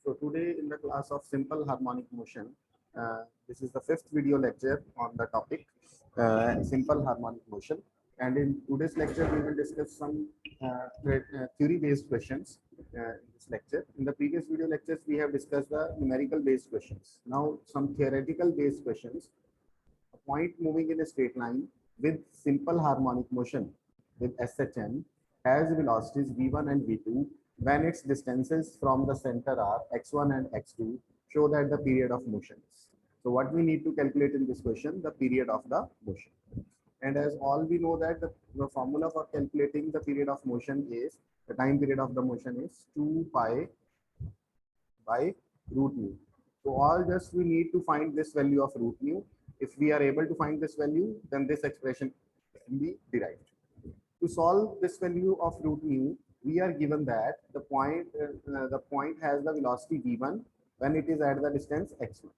So today in the class of simple harmonic motion, this is the fifth video lecture on the topic simple harmonic motion. And in today's lecture, we will discuss some theory-based questions in this lecture. In the previous video lectures, we have discussed the numerical-based questions. Now, some theoretical-based questions. A point moving in a straight line with simple harmonic motion with SHM has velocities v1 and v2 when its distances from the center are x1 and x2 show that the period of motion is. So what we need to calculate in this question, the period of the motion. And as all we know that the formula for calculating the period of motion is, the time period of the motion is 2 pi by root mu. So all just we need to find this value of root mu. If we are able to find this value, then this expression can be derived. To solve this value of root mu, we are given that the point has the velocity v1 when it is at the distance x1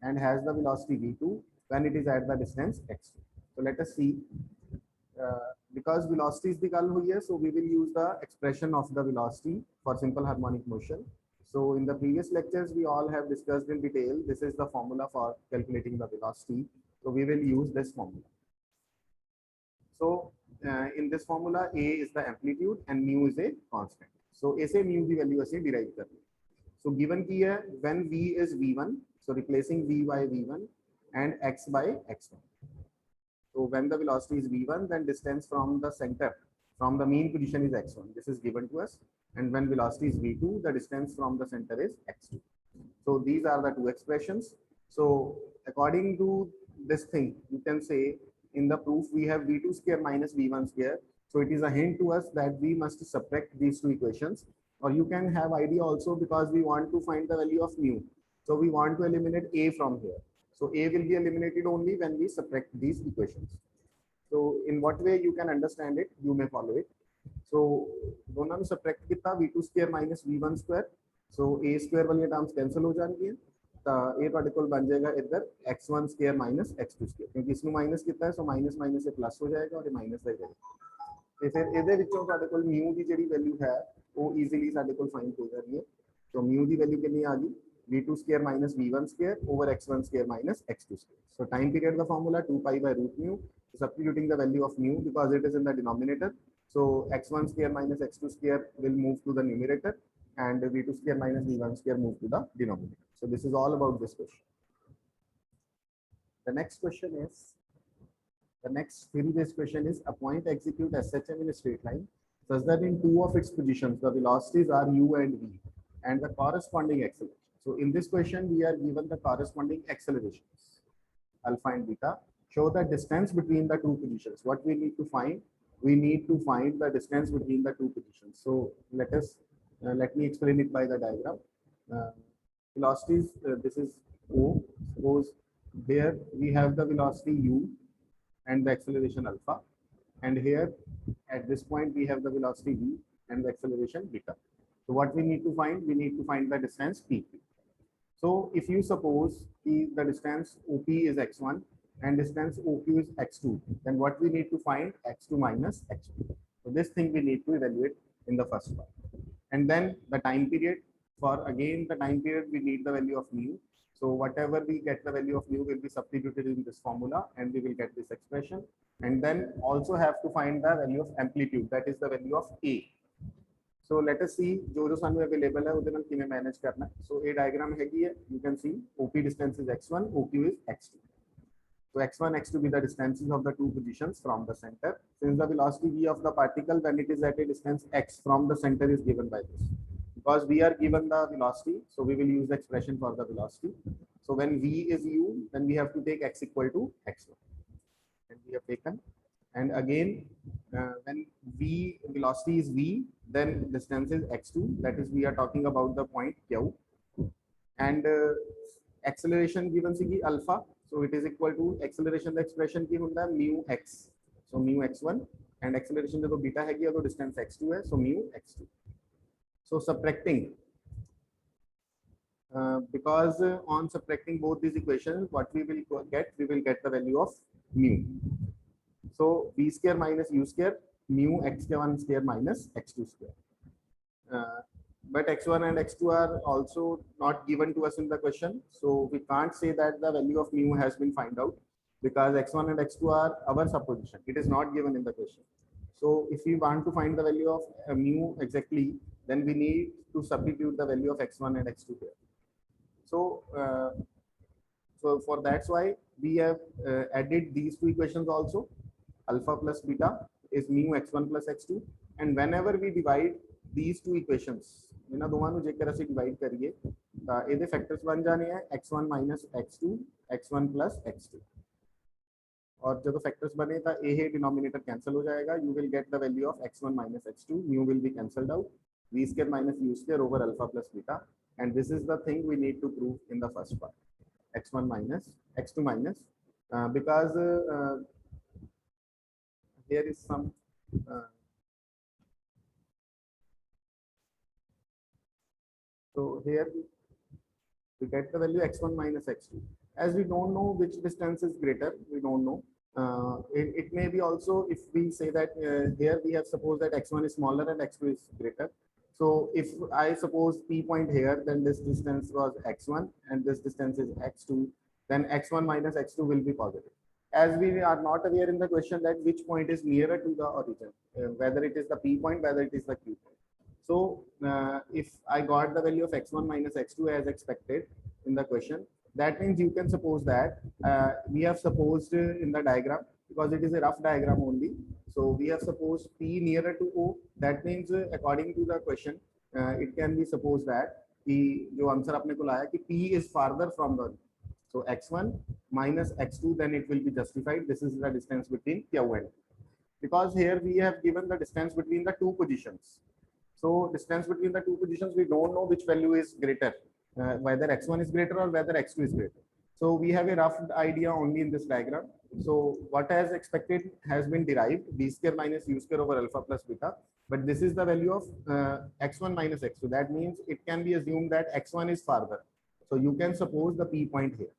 and has the velocity v2 when it is at the distance x2. So let us see. Because velocity is the gal here, so we will use the expression of the velocity for simple harmonic motion. So in the previous lectures, we all have discussed in detail. This is the formula for calculating the velocity. So we will use this formula. So in this formula, a is the amplitude and mu is a constant. So a से mu की value ऐसे derive करनी. So given की है when v is v1, so replacing v by v1 and x by x1. So when the velocity is v1, then distance from the center, from the mean position is x1. This is given to us. And when velocity is v2, the distance from the center is x2. So these are the two expressions. So according to this thing, you can say in the proof we have v2 square minus v1 square. So it is a hint to us that we must subtract these two equations. Or you can have idea also because we want to find the value of mu. So we want to eliminate a from here. So a will be eliminated only when we subtract these equations. So in what way you can understand it, you may follow it. So दोनों में subtract कितना v2 square minus v1 square. So a square वाली terms cancel हो जाएंगी हैं. तो a particle बन जाएगा इधर x1 square minus x2 square. क्योंकि इसमें minus कितना है, so minus minus से plus हो जाएगा और ये minus रह जाएगा. तो फिर इधर विचों particle mu की जड़ी value है, वो easily particle find हो जाएगी है. तो mu की value कितनी आ गई? v2 square minus v1 square over x1 square minus x2 square. So time period the formula 2 pi by root mu. Substituting the value of mu because it is in the denominator. So x1 square minus x2 square will move to the numerator and v2 square minus v1 square move to the denominator. So this is all about this question. The next question is, the next theory-based question is a point execute SHM in a straight line such that in two of its positions the velocities are u and v and the corresponding acceleration. So in this question we are given the corresponding accelerations alpha and beta. Show the distance between the two positions. What we need to find? We need to find the distance between the two positions. So let me explain it by the diagram. Velocities, this is O. Suppose here we have the velocity u and the acceleration alpha. And here at this point we have the velocity v and the acceleration beta. So what we need to find? We need to find the distance pp. So if you suppose the distance OP is x1 and distance OQ is x2, then what we need to find? X2 minus x1. So this thing we need to evaluate in the first part. And then the time period, for again the time period we need the value of mu. So whatever we get the value of mu will be substituted in this formula and we will get this expression. And then also have to find the value of amplitude, that is the value of A. So let us see जो सानू available है उधर हम किमें manage करना है. So a diagram है कि you can see OP distance is x1, OQ is x2. So x1, x2 be the distances of the two positions from the center. Since the velocity v of the particle when it is at a distance x from the center is given by this. Because we are given the velocity, so we will use the expression for the velocity. So when v is u, then we have to take x equal to x1. And we have taken. And again, when v velocity is v, then distance is x2. That is, we are talking about the point q. And acceleration given sig alpha. So it is equal to acceleration the expression की होता है mu x. So mu x1 and acceleration देखो beta है कि तो distance x2 है. So mu x2. So subtracting because on subtracting both these equations, what we will get the value of mu. So v square minus u square mu x1 square minus x2 square. but x1 and x2 are also not given to us in the question, so we can't say that the value of mu has been found out because x1 and x2 are our supposition. It is not given in the question. So if we want to find the value of mu exactly, then we need to substitute the value of x1 and x2 here. So so for that's why we have added these two equations also. Alpha plus beta is mu x1 plus x2, and whenever we divide these two equations, ਇਹਨਾਂ ਦੋਵਾਂ ਨੂੰ ਜੇਕਰ ਅਸੀਂ divide ਕਰੀਏ ਤਾਂ ਇਹਦੇ factors ਬਣ ਜਾਣੇ ਆ x1 minus x2 x1 plus x2, और जब फैक्टर्स बने तो ये डिनोमिनेटर कैंसिल हो जाएगा. You will get the value of x1 minus x2, mu will be cancelled out, v square minus u square over alpha plus beta, and this is the thing we need to prove in the first part, x1 minus x2 minus because here is some so here we get the value x1 minus x2. As we don't know which distance is greater, we don't know. It may be also if we say that here we have supposed that x1 is smaller and x2 is greater. So if I suppose P point here, then this distance was x1 and this distance is x2, then x1 minus x2 will be positive. As we are not aware in the question that which point is nearer to the origin, whether it is the P point, whether it is the Q point. So if I got the value of x1 minus x2 as expected in the question, that means you can suppose that we have supposed in the diagram, because it is a rough diagram only. So we have supposed P nearer to O. That means according to the question, it can be supposed that P, जो answer आपने को लाया कि P is farther from the, so x1 minus x2, then it will be justified. This is the distance between Q and P, because here we have given the distance between the two positions. So distance between the two positions, we don't know which value is greater, whether x1 is greater or whether x2 is greater. So we have a rough idea only in this diagram. So what as expected has been derived, b square minus u square over alpha plus beta. But this is the value of x1 minus x2. That means it can be assumed that x1 is farther. So you can suppose the P point here.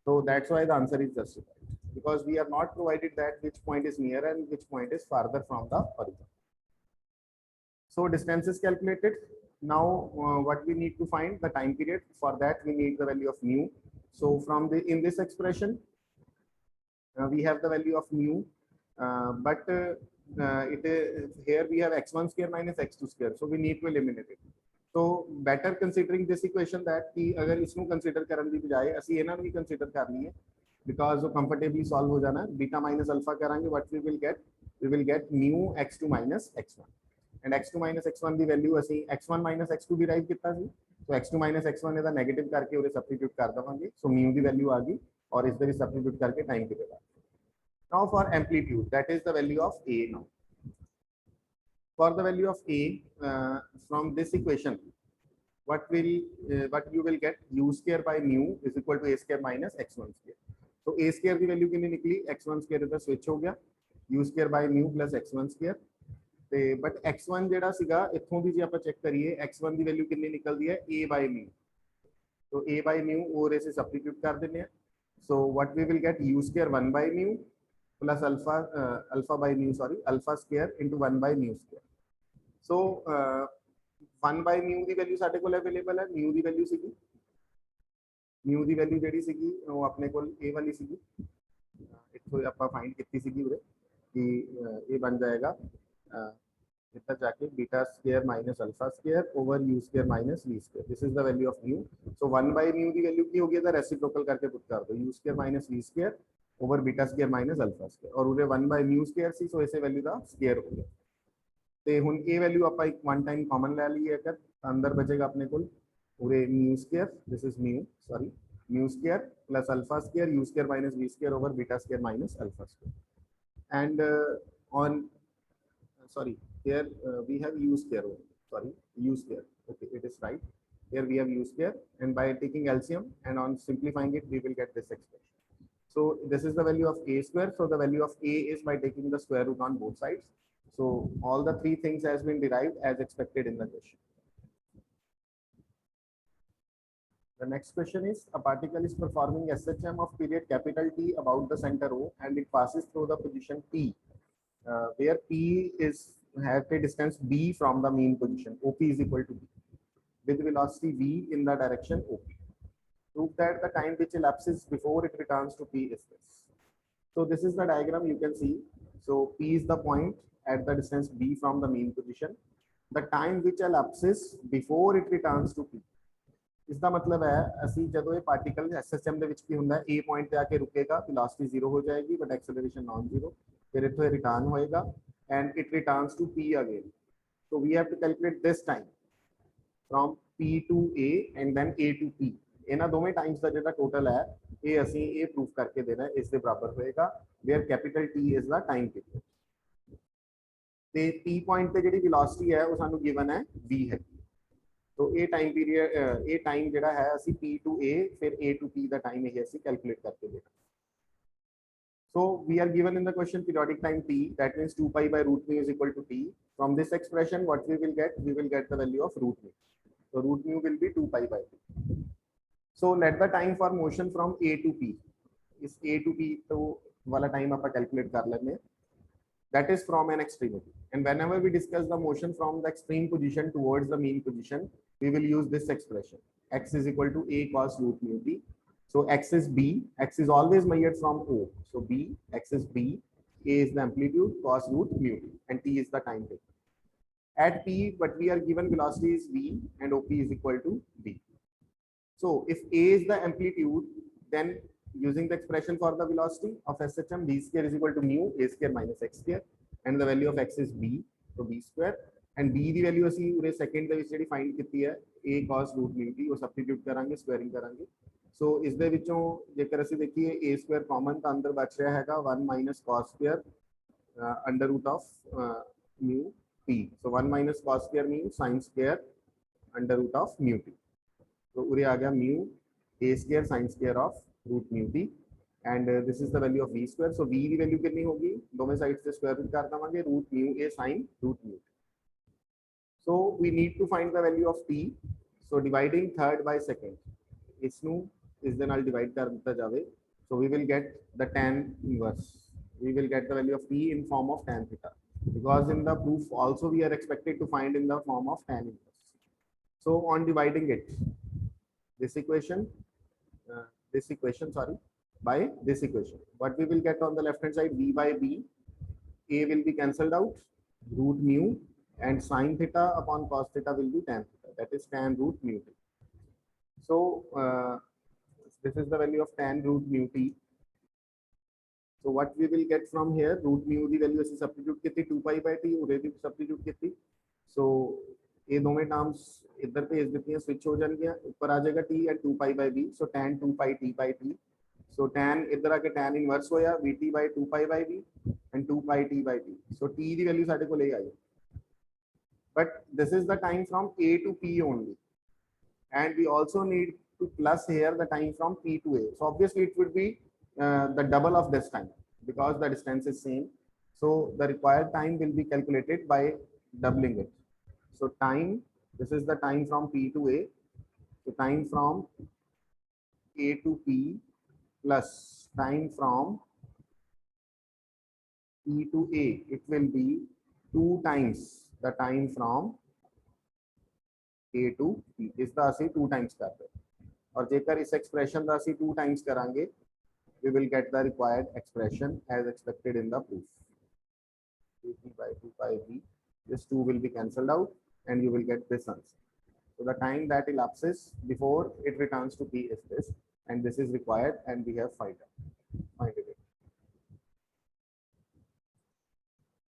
So that's why the answer is justified, because we have not provided that which point is nearer and which point is farther from the origin. So distance is calculated. Now what we need to find the time period. For that we need the value of mu. So from the in this expression we have the value of mu, but here we have x1 square minus x2 square. So we need to eliminate it. So better considering this equation that कि अगर इसको consider करने की बजाय असी इन्हां भी consider कर लिए, because वो comfortably solve हो जाना. Beta minus alpha करेंगे, what we will get? We will get mu x2 minus x1. And x2 minus x1 की वैल्यू ਅਸੀਂ x1 minus x2 डिराइव किया ਸੀ. So x2 minus x1 ਇਹਦਾ नेगेटिव करके उरे सब्स्टिट्यूट कर देवांगे. So mu की value आ गई और इस तरह सब्स्टिट्यूट करके टाइम की value. Now for amplitude, that is the value of A. Now for the value of A from this equation, what you will get, u square by mu is equal to a square minus x1 square. So a square की value कितनी निकली, x1 square इधर switch हो गया, u square by mu plus x1 square. But x1 ਜਿਹੜਾ ਸੀਗਾ ਇੱਥੋਂ ਦੀ ਜੇ ਆਪਾਂ ਚੈੱਕ ਕਰੀਏ x1 ਦੀ ਵੈਲਿਊ ਕਿੰਨੀ ਨਿਕਲਦੀ ਹੈ a by mu. So a by mu और ऐसे सब्स्टिट्यूट कर देने हैं. So what we will get, u square 1 by mu plus alpha by mu, sorry, alpha square into 1 by mu square. So 1 by mu the value ਸਾਡੇ ਕੋਲ available ਹੈ. mu ਦੀ value ਸੀਗੀ, mu ਦੀ value ਜਿਹੜੀ ਸੀਗੀ ਉਹ ਆਪਣੇ ਕੋਲ a ਵਾਲੀ ਸੀਗੀ, ਇੱਥੋਂ ਆਪਾਂ ਫਾਈਂਡ ਕੀਤੀ ਸੀਗੀ ਉਰੇ ਕਿ ਇਹ ਬਣ ਜਾਏਗਾ इतना जाके beta square minus alpha square over u square minus v square. This is the value of mu. So 1 by mu की वैल्यू की होगी, तो रेसिप्रोकल करके पुट कर दो, u square minus v square over beta square minus alpha square, और उरे 1 by mu square c, so ऐसे वैल्यू ਦਾ स्क्वायर हो गया. ਤੇ ਹੁਣ ਇਹ ਵੈल्यू ਆਪਾਂ ਇੱਕ वन टाइम ਕਾਮਨ ਲੈ ਲਈਏ, ਅਗਰ ਅੰਦਰ ਬਚੇਗਾ ਆਪਣੇ ਕੋਲ ਉਰੇ mu square, this is mu, sorry mu square plus alpha square u square minus v square over beta square minus alpha square. And on sorry, here we have u square only. Sorry, u square. Okay, it is right. Here we have u square, and by taking LCM and on simplifying it, we will get this expression. So this is the value of a square. So the value of a is by taking the square root on both sides. So all the three things has been derived as expected in the question. The next question is, a particle is performing SHM of period capital T about the center O, and it passes through the position P, where P is have a distance b from the mean position. OP is equal to b. with velocity v in the direction OP. Prove that the time which elapses before it returns to P is this. So this is the diagram you can see. So P is the point at the distance B from the mean position. The time which elapses before it returns to P. इसका मतलब है ਅਸੀਂ ਜਦੋਂ ਇਹ particle SSM ਦੇ ਵਿੱਚ ਕੀ ਹੁੰਦਾ ਹੈ A ਪੁਆਇੰਟ ਤੇ ਆ ਕੇ ਰੁਕੇਗਾ velocity 0 ਹੋ ਜਾਏਗੀ but acceleration non zero ਫਿਰ ਇੱਥੋਂ ਰਿਟਰਨ ਹੋਏਗਾ and it returns to P again. So we have to calculate this time from P to A and then A to P. ਇਹਨਾਂ ਦੋਵੇਂ ਟਾਈਮਸ ਦਾ ਜਿਹੜਾ ਟੋਟਲ ਹੈ ਇਹ ਅਸੀਂ ਇਹ ਪ੍ਰੂਫ ਕਰਕੇ ਦੇਣਾ ਇਸ ਦੇ ਬਰਾਬਰ ਹੋਏਗਾ where capital T is the time period. ਤੇ P ਪੁਆਇੰਟ ਤੇ ਜਿਹੜੀ velocity ਹੈ ਉਹ ਸਾਨੂੰ ਗਿਵਨ ਹੈ V ਹੈ। तो ये टाइम पीरियड ये टाइम ਜਿਹੜਾ ਹੈ ਅਸੀਂ P to A फिर A to P the time ਇਹ ਅਸੀਂ ਕੈਲਕੂਲੇਟ ਕਰਕੇ ਦੇਣਾ। So we are given in the question periodic time T, that means 2 pi by root mu is equal to T. From this expression what we will get the value of root mu. So root mu will be 2 pi by T. So let the time for motion from A to P, इस A to P तो वाला time ਆਪਾਂ calculate कर लेंगे। That is from an extremity. And whenever we discuss the motion from the extreme position towards the mean position, we will use this expression. X is equal to A cos root mu T. So X is B. X is always measured from O. So B, X is B. A is the amplitude, cos root mu T. And T is the time taken. At P, but we are given velocity is V and OP is equal to B. So if A is the amplitude, then using the expression for the velocity of SHM, V square is equal to mu A square minus X square, and the value of X is B, so B square, and B the value ਅਸੀਂ ਉਰੇ second ਦੇ ਵਿੱਚ ਜਿਹੜੀ find ਕੀਤੀ ਹੈ A cos root mu T ਉਹ substitute ਕਰਾਂਗੇ ਸਕੁਅਰਿੰਗ ਕਰਾਂਗੇ। ਸੋ ਇਸ ਦੇ ਵਿੱਚੋਂ ਜੇਕਰ ਅਸੀਂ ਦੇਖੀਏ A square ਕਾਮਨ ਤਾਂ ਅੰਦਰ ਬਚ ਰਿਹਾ ਹੈਗਾ 1 minus cos square under root of mu T. So 1 minus cos square means sin square under root of mu T. So उरे आ गया mu A square sin square of root mu T, and this is the value of V square. So V की value कितनी होगी दोनों side से square root कर देंगे root mu A sin root mu T. So we need to find the value of T. So dividing third by second इसनू इस दे नाल divide कर दिता जावे, so we will get the tan inverse. We will get the value of T in form of tan theta, because in the proof also we are expected to find in the form of tan inverse. So on dividing it, this equation sorry by this equation, what we will get on the left hand side, V by B, A will be cancelled out, root mu and sin theta upon cos theta will be tan theta, that is tan root mu T. So this is the value of tan root mu T. So what we will get from here, root mu the value ਅਸੀਂ substitute ਕੀਤੀ 2 pi by T ਉਰੇ ਵੀ substitute ਕੀਤੀ। So ये दोनों terms इधर पे ਦਿੱਤੀਆਂ switch हो जाएंगे, ऊपर आ जाएगा T at 2 pi by B, so tan 2 pi T by T. So tan इधर आके tan इनवर्स होया VT by 2 pi by B and 2 pi T by T. So T की वैल्यू साढ़े को ले आई, but this is the time from A to P only, and we also need to plus here the time from P to A. So obviously it would be the double of this time because the distance is same. So the required time will be calculated by doubling it. So time, this is the time from P to A. So time from A to P plus time from P to A, it will be 2 times the time from A to P. इसका ਅਸੀਂ 2 times करते हैं, और जेकर इस expression का ਅਸੀਂ 2 times करांगे, we will get the required expression as expected in the proof. P by 2 pi B, this 2 will be cancelled out and you will get this answer. So the time that elapses before it returns to P is this, and this is required and we have 5 times.